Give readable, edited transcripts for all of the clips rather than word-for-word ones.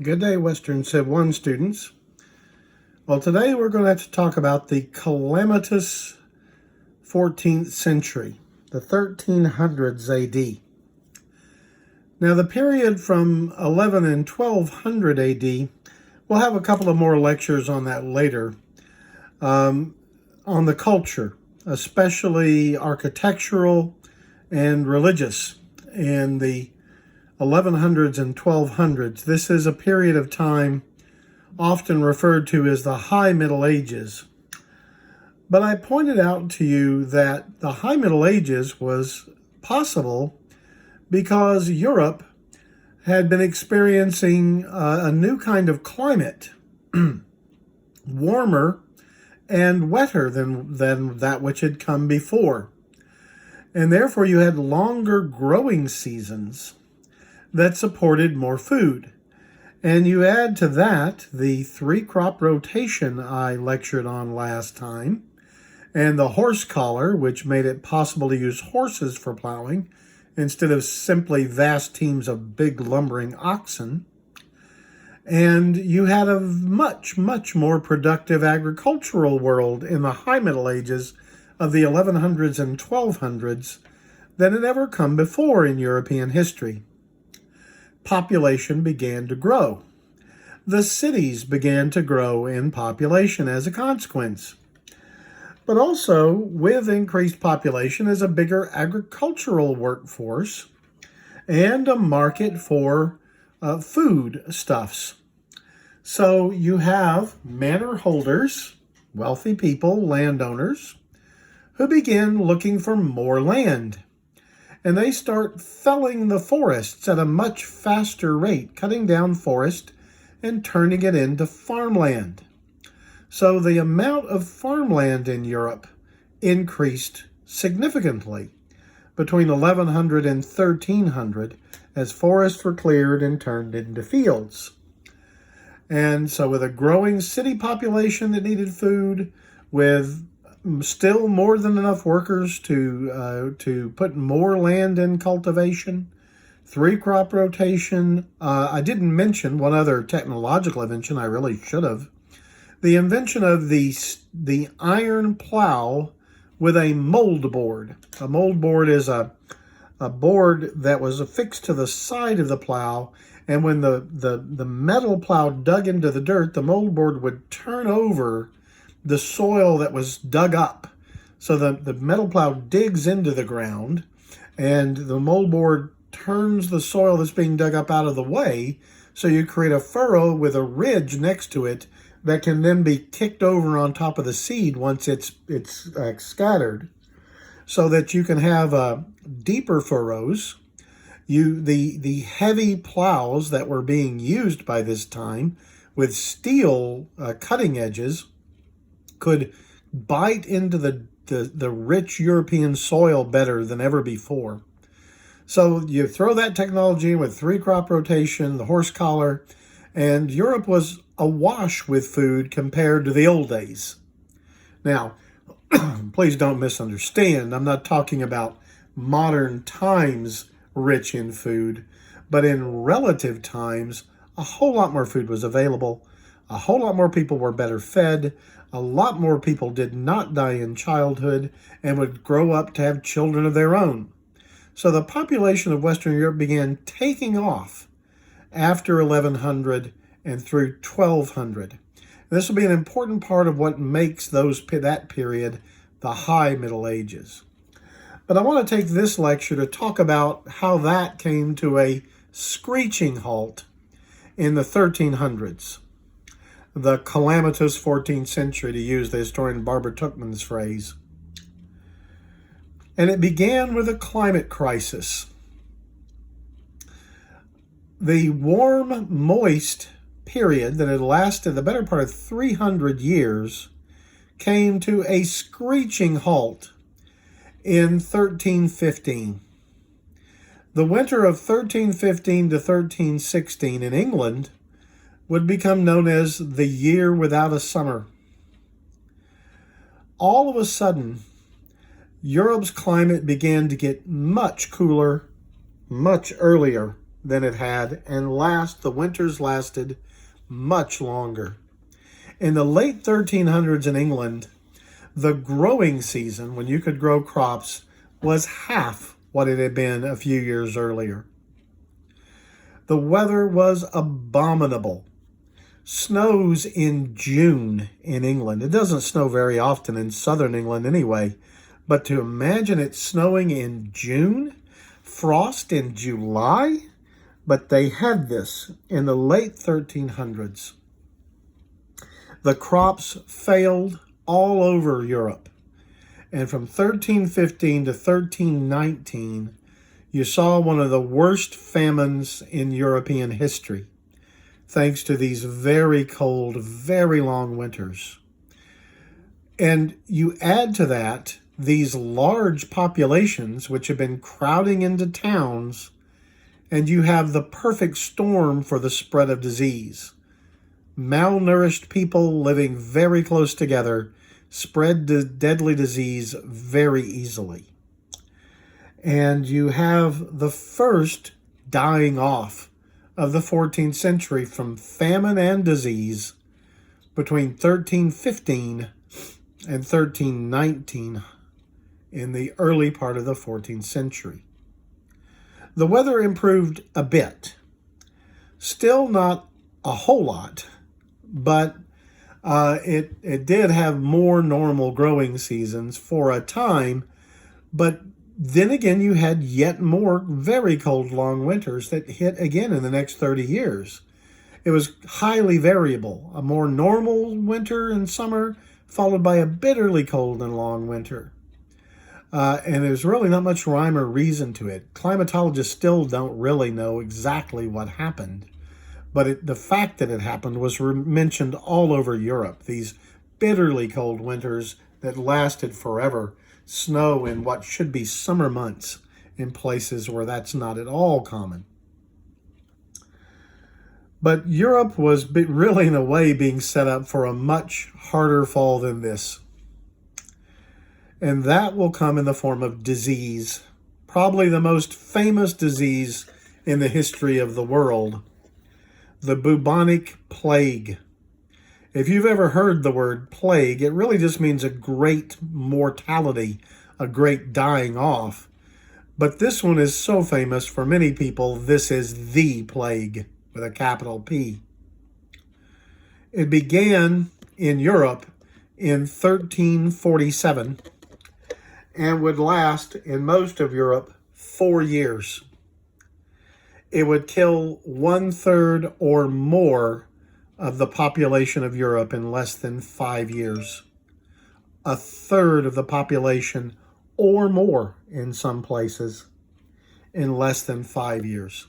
Good day, Western Civ 1 students. Well, today we're going to have to talk about the calamitous 14th century, the 1300s AD. Now, the period from 11 and 1200 AD, we'll have a couple of more lectures on that later, on the culture, especially architectural and religious in the 1100s and 1200s. This is a period of time often referred to as the High Middle Ages. But I pointed out to you that the High Middle Ages was possible because Europe had been experiencing a new kind of climate, warmer and wetter than that which had come before. And therefore you had longer growing seasons that supported more food. And you add to that the 3-crop rotation I lectured on last time, and the horse collar, which made it possible to use horses for plowing instead of simply vast teams of big lumbering oxen. And you had a much, much more productive agricultural world in the High Middle Ages of the 1100s and 1200s than had ever come before in European history. Population began to grow. The cities began to grow in population as a consequence. But also, with increased population is a bigger agricultural workforce and a market for food stuffs. So you have manor holders, wealthy people, landowners, who begin looking for more land. And they start felling the forests at a much faster rate, cutting down forest and turning it into farmland. So the amount of farmland in Europe increased significantly between 1100 and 1300 as forests were cleared and turned into fields. And so with a growing city population that needed food, with still more than enough workers to put more land in cultivation, 3-crop rotation. I didn't mention one other technological invention. I really should have. The invention of the iron plow with a mold board. A mold board is a board that was affixed to the side of the plow, and when the metal plow dug into the dirt, the mold board would turn over the soil that was dug up. So the metal plow digs into the ground, and the moldboard turns the soil that's being dug up out of the way, so you create a furrow with a ridge next to it that can then be kicked over on top of the seed once it's scattered, so that you can have deeper furrows. The heavy plows that were being used by this time with steel cutting edges could bite into the rich European soil better than ever before. So you throw that technology in with 3-crop rotation, the horse collar, and Europe was awash with food compared to the old days. Now, please don't misunderstand. I'm not talking about modern times rich in food, but in relative times, a whole lot more food was available. A whole lot more people were better fed. A lot more people did not die in childhood and would grow up to have children of their own. So the population of Western Europe began taking off after 1100 and through 1200. This will be an important part of what makes that period the High Middle Ages. But I want to take this lecture to talk about how that came to a screeching halt in the 1300s. The calamitous 14th century, to use the historian Barbara Tuchman's phrase. And it began with a climate crisis. The warm, moist period that had lasted the better part of 300 years came to a screeching halt in 1315. The winter of 1315 to 1316 in England would become known as the year without a summer. All of a sudden, Europe's climate began to get much cooler, much earlier than it had, and the winters lasted much longer. In the late 1300s in England, the growing season, when you could grow crops, was half what it had been a few years earlier. The weather was abominable. Snows in June in England. It doesn't snow very often in southern England anyway, but to imagine it snowing in June, frost in July, but they had this in the late 1300s. The crops failed all over Europe. And from 1315 to 1319, you saw one of the worst famines in European history, thanks to these very cold, very long winters. And you add to that these large populations which have been crowding into towns, and you have the perfect storm for the spread of disease. Malnourished people living very close together spread deadly disease very easily. And you have the first dying off of the 14th century from famine and disease between 1315 and 1319 in the early part of the 14th century. The weather improved a bit. Still not a whole lot, but it did have more normal growing seasons for a time, but then again you had yet more very cold long winters that hit again in the next 30 years. It was highly variable, a more normal winter and summer followed by a bitterly cold and long winter. And there's really not much rhyme or reason to it. Climatologists still don't really know exactly what happened. But the fact that it happened was mentioned all over Europe. These bitterly cold winters that lasted forever. Snow in what should be summer months in places where that's not at all common. But Europe was really, in a way, being set up for a much harder fall than this. And that will come in the form of disease. Probably the most famous disease in the history of the world. The Bubonic Plague. If you've ever heard the word plague, it really just means a great mortality, a great dying off. But this one is so famous for many people, this is the plague with a capital P. It began in Europe in 1347 and would last in most of Europe 4 years. It would kill 1/3 or more of the population of Europe in less than 5 years. 1/3 of the population or more in some places in less than 5 years.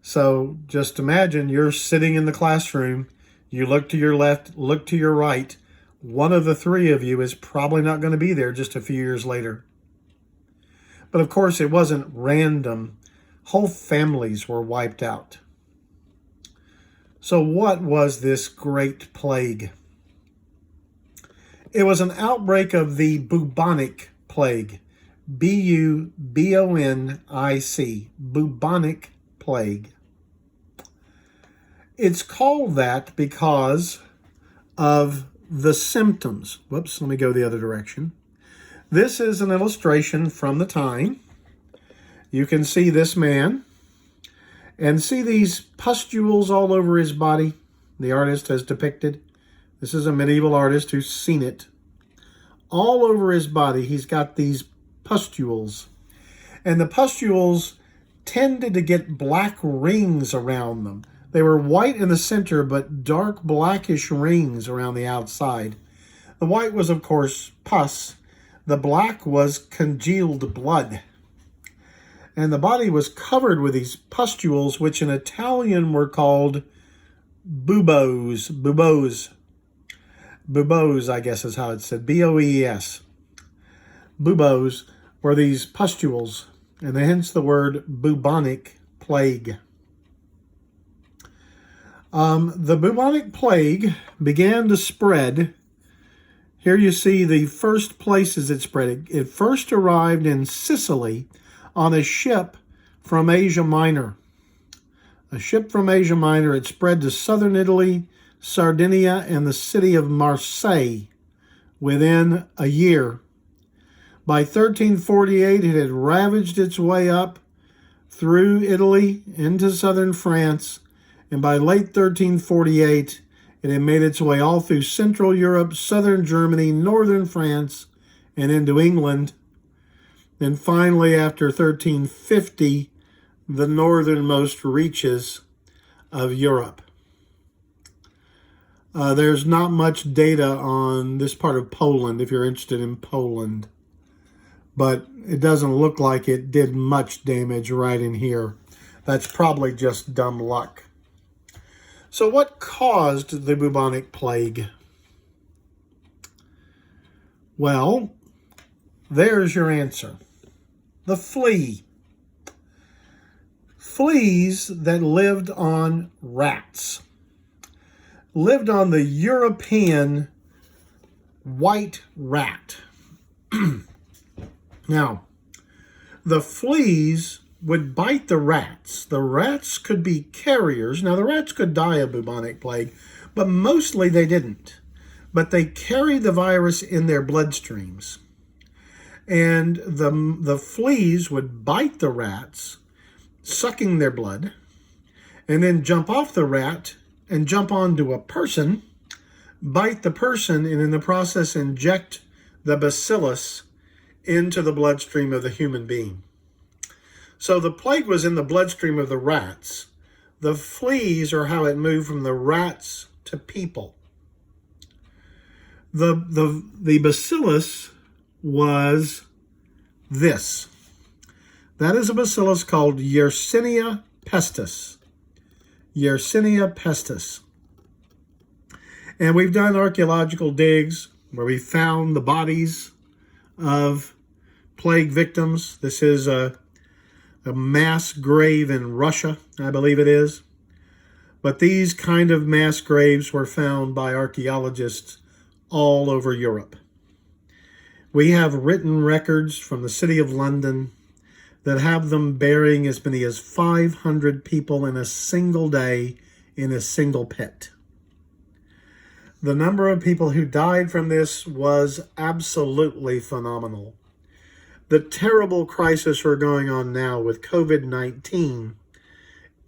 So just imagine you're sitting in the classroom, you look to your left, look to your right, one of the three of you is probably not going to be there just a few years later. But of course it wasn't random. Whole families were wiped out. So what was this great plague? It was an outbreak of the Bubonic Plague. Bubonic, Bubonic Plague. It's called that because of the symptoms. Whoops, let me go the other direction. This is an illustration from the time. You can see this man and see these pustules all over his body the artist has depicted. This is a medieval artist who's seen it. All over his body, he's got these pustules. And the pustules tended to get black rings around them. They were white in the center, but dark blackish rings around the outside. The white was, of course, pus. The black was congealed blood. And the body was covered with these pustules, which in Italian were called buboes. Buboes, I guess is how it's said. B-O-E-S. Buboes were these pustules, and hence the word bubonic plague. The bubonic plague began to spread. Here you see the first places it spread. It first arrived in Sicily on a ship from Asia Minor. A ship from Asia Minor. It spread to southern Italy, Sardinia, and the city of Marseille within a year. By 1348, it had ravaged its way up through Italy into southern France, and by late 1348, it had made its way all through Central Europe, southern Germany, northern France, and into England. And finally, after 1350, the northernmost reaches of Europe. There's not much data on this part of Poland if you're interested in Poland, but it doesn't look like it did much damage right in here. That's probably just dumb luck. So what caused the bubonic plague? Well, there's your answer. The flea. Fleas that lived on rats. Lived on the European white rat. Now, the fleas would bite the rats. The rats could be carriers. Now, the rats could die of bubonic plague, but mostly they didn't. But they carried the virus in their bloodstreams. And the fleas would bite the rats, sucking their blood, and then jump off the rat and jump onto a person, bite the person, and in the process inject the bacillus into the bloodstream of the human being. So the plague was in the bloodstream of the rats. The fleas are how it moved from the rats to people. The bacillus was this. That is a bacillus called Yersinia Pestis. Yersinia Pestis. And we've done archaeological digs where we found the bodies of plague victims. This is a mass grave in Russia, I believe it is. But these kind of mass graves were found by archaeologists all over Europe. We have written records from the city of London that have them burying as many as 500 people in a single day in a single pit. The number of people who died from this was absolutely phenomenal. The terrible crisis we're going on now with COVID-19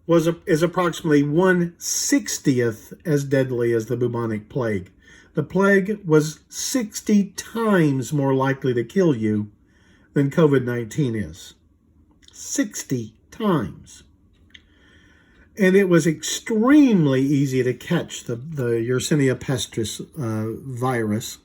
is approximately 1/60th as deadly as the bubonic plague. The plague was 60 times more likely to kill you than COVID-19 is. 60 times. And it was extremely easy to catch the Yersinia Pestis virus,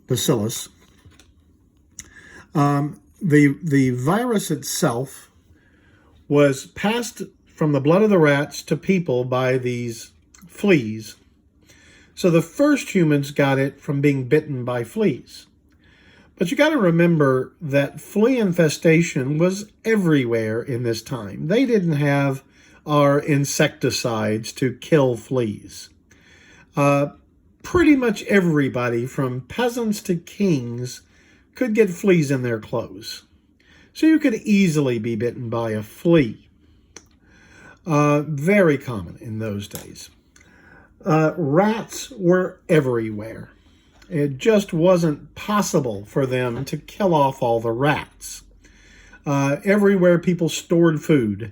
bacillus. The virus itself was passed from the blood of the rats to people by these fleas. So the first humans got it from being bitten by fleas. But you got to remember that flea infestation was everywhere in this time. They didn't have our insecticides to kill fleas. Pretty much everybody, from peasants to kings, could get fleas in their clothes. So you could easily be bitten by a flea. Very common in those days. Rats were everywhere. It just wasn't possible for them to kill off all the rats. Everywhere people stored food,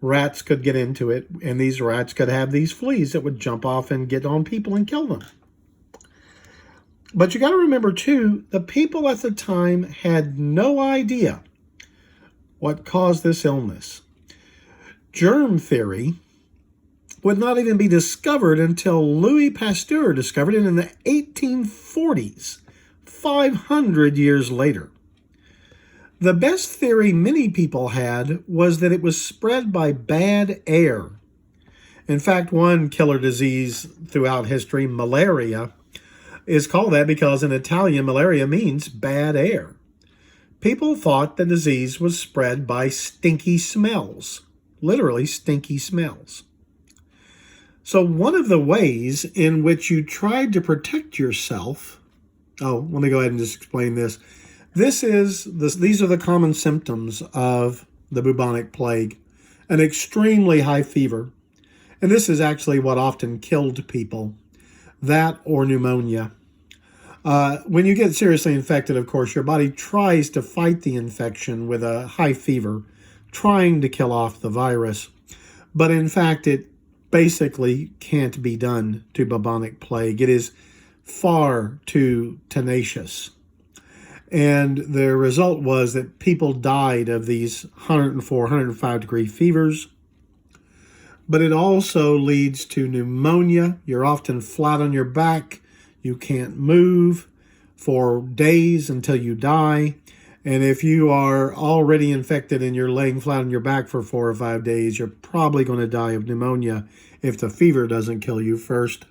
rats could get into it, and these rats could have these fleas that would jump off and get on people and kill them. But you got to remember, too, the people at the time had no idea what caused this illness. Germ theory would not even be discovered until Louis Pasteur discovered it in the 1840s, 500 years later. The best theory many people had was that it was spread by bad air. In fact, one killer disease throughout history, malaria, is called that because in Italian, malaria means bad air. People thought the disease was spread by stinky smells, literally stinky smells. So one of the ways in which you tried to protect yourself, let me go ahead and just explain this. These are the common symptoms of the bubonic plague, an extremely high fever. And this is actually what often killed people, that or pneumonia. When you get seriously infected, of course, your body tries to fight the infection with a high fever, trying to kill off the virus. But in fact, it basically can't be done to bubonic plague. It is far too tenacious. And the result was that people died of these 104, 105 degree fevers. But it also leads to pneumonia. You're often flat on your back. You can't move for days until you die. And if you are already infected and you're laying flat on your back for 4 or 5 days, you're probably going to die of pneumonia if the fever doesn't kill you first.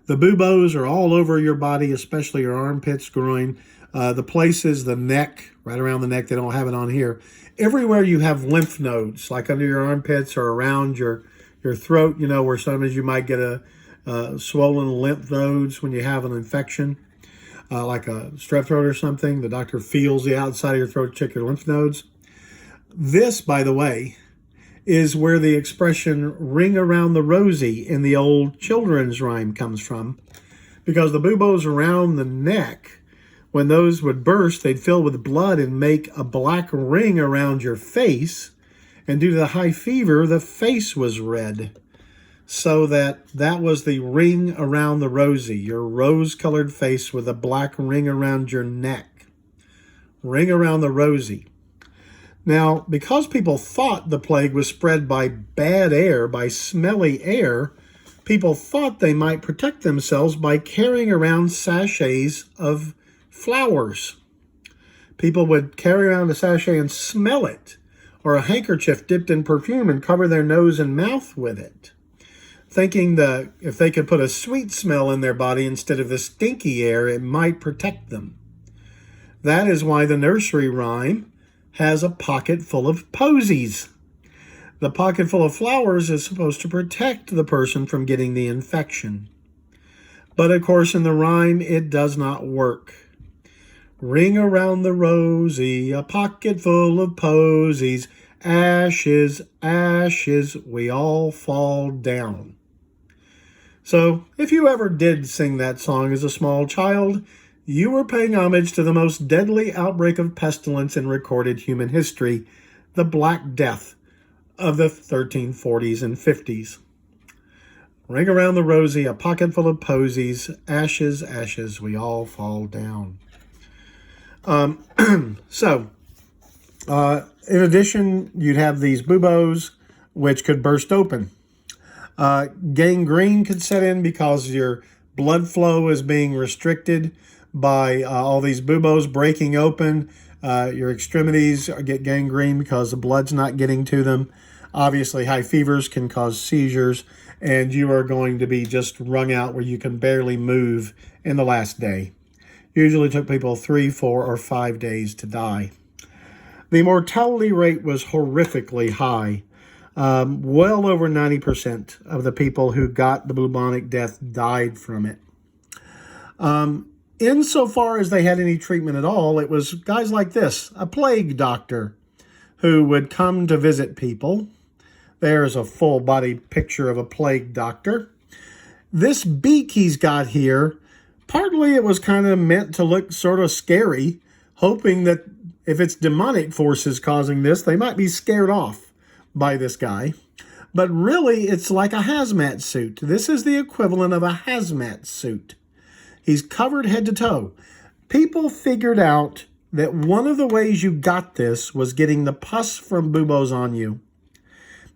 The buboes are all over your body, especially your armpits, groin, the places, the neck, right around the neck. They don't have it on here. Everywhere you have lymph nodes, like under your armpits or around your throat, where sometimes you might get a swollen lymph nodes when you have an infection, like a strep throat or something. The doctor feels the outside of your throat, check your lymph nodes. This, by the way, is where the expression ring around the rosy in the old children's rhyme comes from, because the buboes around the neck, when those would burst, they'd fill with blood and make a black ring around your face. And due to the high fever, the face was red. So that was the ring around the rosy, your rose-colored face with a black ring around your neck. Ring around the rosy. Now, because people thought the plague was spread by bad air, by smelly air, people thought they might protect themselves by carrying around sachets of flowers. People would carry around a sachet and smell it, or a handkerchief dipped in perfume and cover their nose and mouth with it, thinking that if they could put a sweet smell in their body instead of the stinky air, it might protect them. That is why the nursery rhyme has a pocket full of posies. The pocket full of flowers is supposed to protect the person from getting the infection. But of course, in the rhyme, it does not work. Ring around the rosy, a pocket full of posies, ashes, ashes, we all fall down. So, if you ever did sing that song as a small child, you were paying homage to the most deadly outbreak of pestilence in recorded human history, the Black Death of the 1340s and 50s. Ring around the rosy, a pocket full of posies, ashes, ashes, we all fall down. In addition, you'd have these buboes, which could burst open. Gangrene could set in because your blood flow is being restricted by all these buboes breaking open. Your extremities get gangrene because the blood's not getting to them. Obviously, high fevers can cause seizures, and you are going to be just wrung out where you can barely move in the last day. Usually took people 3, 4, or 5 days to die. The mortality rate was horrifically high. Well over 90% of the people who got the bubonic death died from it. Insofar as they had any treatment at all, it was guys like this, a plague doctor, who would come to visit people. There's a full-body picture of a plague doctor. This beak he's got here, partly it was kind of meant to look sort of scary, hoping that if it's demonic forces causing this, they might be scared off by this guy. But really, it's like a hazmat suit. This is the equivalent of a hazmat suit. He's covered head to toe. People figured out that one of the ways you got this was getting the pus from buboes on you.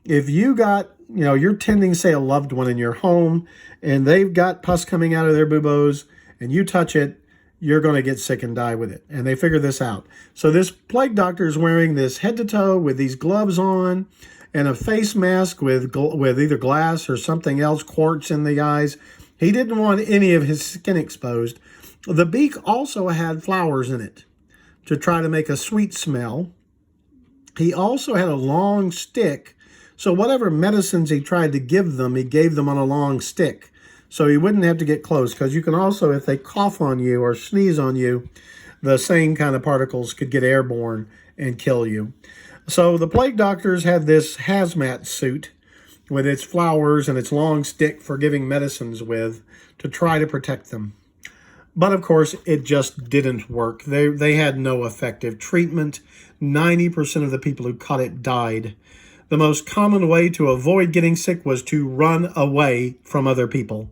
If you got, you're tending, say, a loved one in your home, and they've got pus coming out of their buboes, and you touch it, you're going to get sick and die with it. And they figured this out. So this plague doctor is wearing this head to toe with these gloves on and a face mask with either glass or something else, quartz in the eyes. He didn't want any of his skin exposed. The beak also had flowers in it to try to make a sweet smell. He also had a long stick. So whatever medicines he tried to give them, he gave them on a long stick. So you wouldn't have to get close, because you can also, if they cough on you or sneeze on you, the same kind of particles could get airborne and kill you. So the plague doctors had this hazmat suit with its flowers and its long stick for giving medicines with to try to protect them. But of course, it just didn't work. They had no effective treatment. 90% of the people who caught it died. The most common way to avoid getting sick was to run away from other people.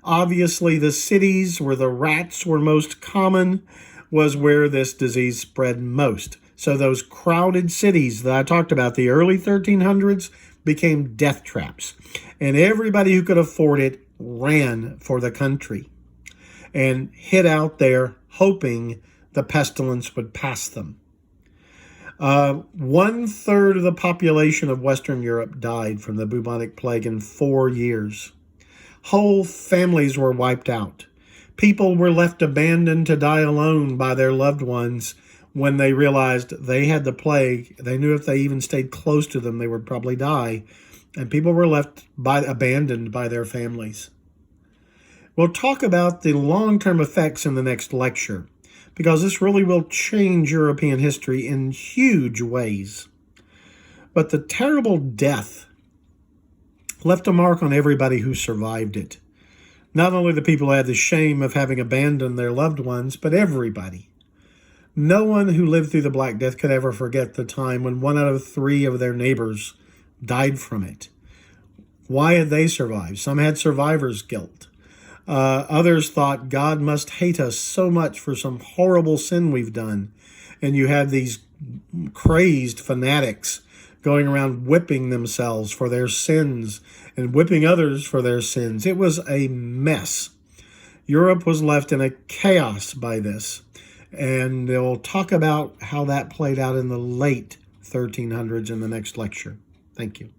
Obviously, the cities where the rats were most common was where this disease spread most. So those crowded cities that I talked about, the early 1300s, became death traps. And everybody who could afford it ran for the country and hid out there hoping the pestilence would pass them. 1/3 of the population of Western Europe died from the bubonic plague in 4 years. Whole families were wiped out. People were left abandoned to die alone by their loved ones when they realized they had the plague. They knew if they even stayed close to them, they would probably die. And people were left abandoned by their families. We'll talk about the long-term effects in the next lecture, because this really will change European history in huge ways. But the terrible death left a mark on everybody who survived it. Not only the people who had the shame of having abandoned their loved ones, but everybody. No one who lived through the Black Death could ever forget the time when 1 out of 3 of their neighbors died from it. Why had they survived? Some had survivor's guilt. Others thought God must hate us so much for some horrible sin we've done. And you had these crazed fanatics going around whipping themselves for their sins and whipping others for their sins. It was a mess. Europe was left in a chaos by this. And we'll talk about how that played out in the late 1300s in the next lecture. Thank you.